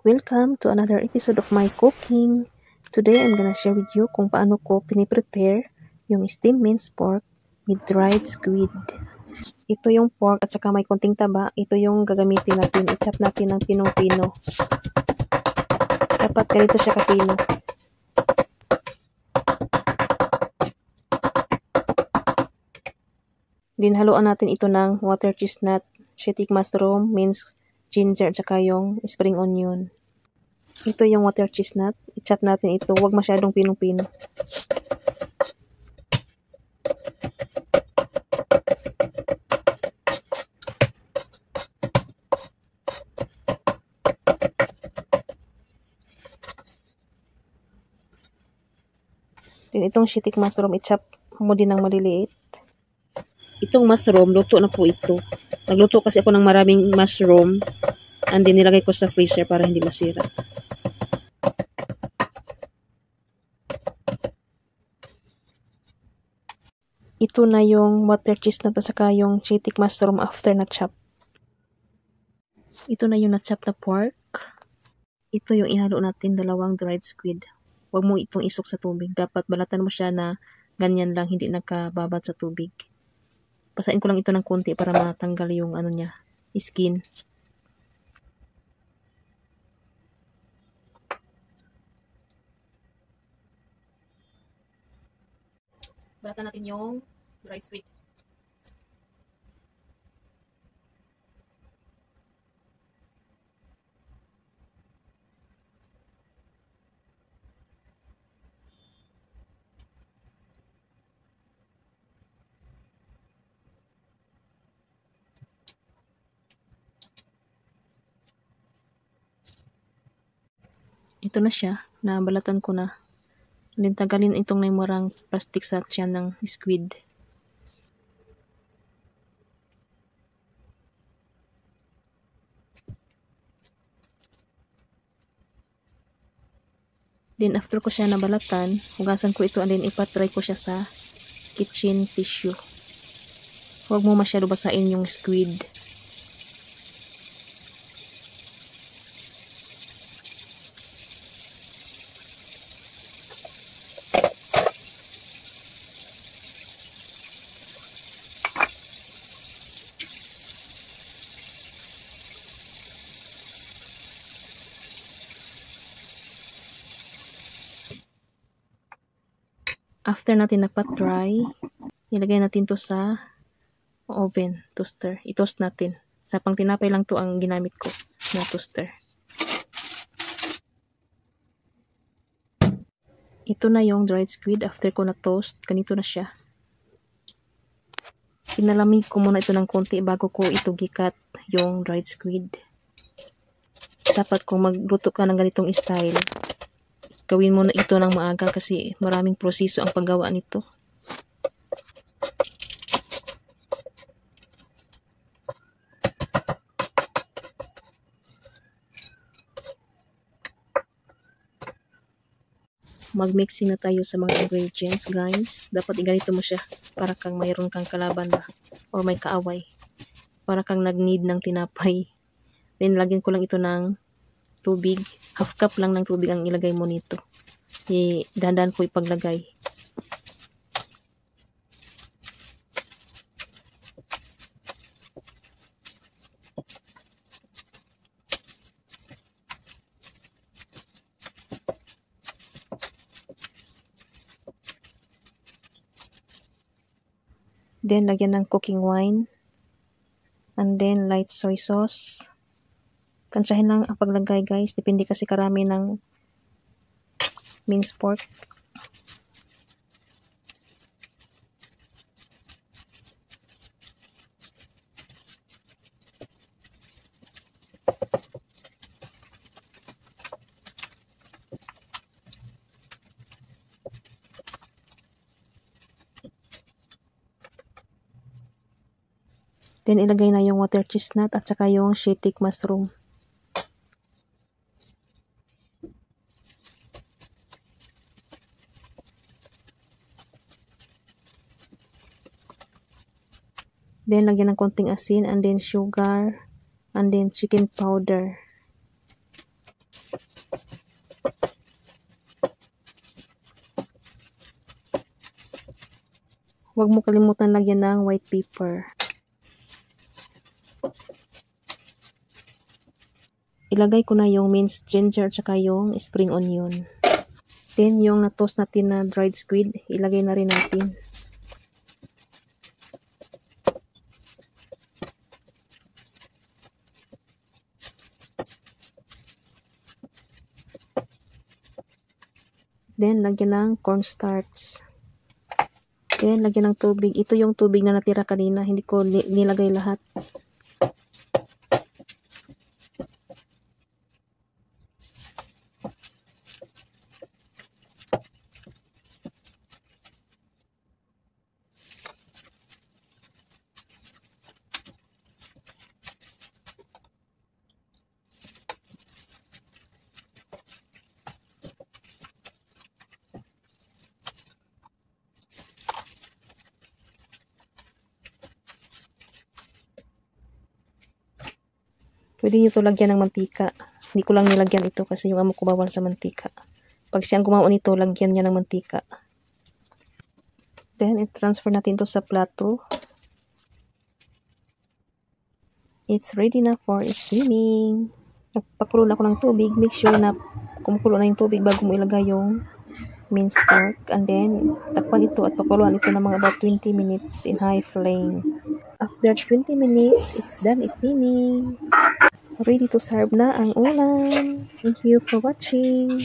Welcome to another episode of my cooking. Today I'm gonna share with you kung paano ko piniprepare yung steamed minced pork with dried squid. Ito yung pork at saka may konting taba. Ito yung gagamitin natin. I-chop natin ng pinong-pino. Dapat ganito siya kapino. Dinhaluan natin ito ng water chestnut, sweetic mushroom, minced ginger at saka yung spring onion. Ito yung water chestnut. I-chop natin ito. Huwag masyadong pinong-pino. Then itong sweetic mushroom, i-chop mo din ng maliliit. Itong mushroom, luto na po ito. Nagluto kasi ako ng maraming mushroom and then nilagay ko sa freezer para hindi masira. Ito na yung water chestnut at saka yung sweetic mushroom after na chop. Ito na yung na-chop na pork. Ito yung ihalo natin, dalawang dried squid. Huwag mo itong isok sa tubig. Dapat balatan mo siya na ganyan lang, hindi nakababad sa tubig. Pasain ko lang ito ng konti para matanggal yung ano niya, skin. Balatan natin yung dried squid. Ito na siya, nabalatan ko na. Then tagalin itong naimurang plastic sa tiyan ng squid. Then after ko siya nabalatan, hugasan ko ito and then ipatry ko siya sa kitchen tissue. Huwag mo masyado basain yung squid. After natin napat-dry, ilagay natin to sa oven, toaster. I-toast natin. Sa pang tinapay lang to ang ginamit ko na toaster. Ito na yung dried squid after ko na-toast. Ganito na siya. Pinalamig ko muna ito ng konti bago ko ito gikat yung dried squid. Dapat kung magluto ka ng ganitong style, gawin mo na ito ng maaga kasi maraming proseso ang paggawa nito. Mag-mixing na tayo sa mga ingredients, guys. Dapat iganito mo siya para kang mayroon kang kalaban ba or may kaaway. Para kang nag-need ng tinapay. Then lagyan ko lang ito ng tubig. Half cup lang ng tubig ang ilagay mo nito. Dahan-dahan ko ipaglagay. Then lagyan ng cooking wine. And then light soy sauce. Tansyahin lang ang paglagay, guys. Depende kasi karami ng minced pork. Then ilagay na yung water chestnut at saka yung sweetic mushroom. Then lagyan ng konting asin and then sugar and then chicken powder. Huwag mo kalimutan lagyan ng white pepper. Ilagay ko na yung minced ginger at saka yung spring onion. Then yung na-toast natin na dried squid, ilagay na rin natin. Then lagyan ng cornstarch. Then lagyan ng tubig. Ito yung tubig na natira kanina, hindi ko nilagay lahat. Pwede nyo ito lagyan ng mantika. Hindi ko lang nilagyan ito kasi yung amo ko bawal sa mantika. Pag siyang gumawa nito, lagyan niya ng mantika. Then, i-transfer natin ito sa plato. It's ready na for steaming. Nagpakulo na ako ng tubig. Make sure na kumukulo na yung tubig bago mo ilagay yung minced pork. And then, takpan ito at pakuluan ito ng mga about 20 minutes in high flame. After 20 minutes, it's done steaming. Ready to serve na ang ulam. Thank you for watching.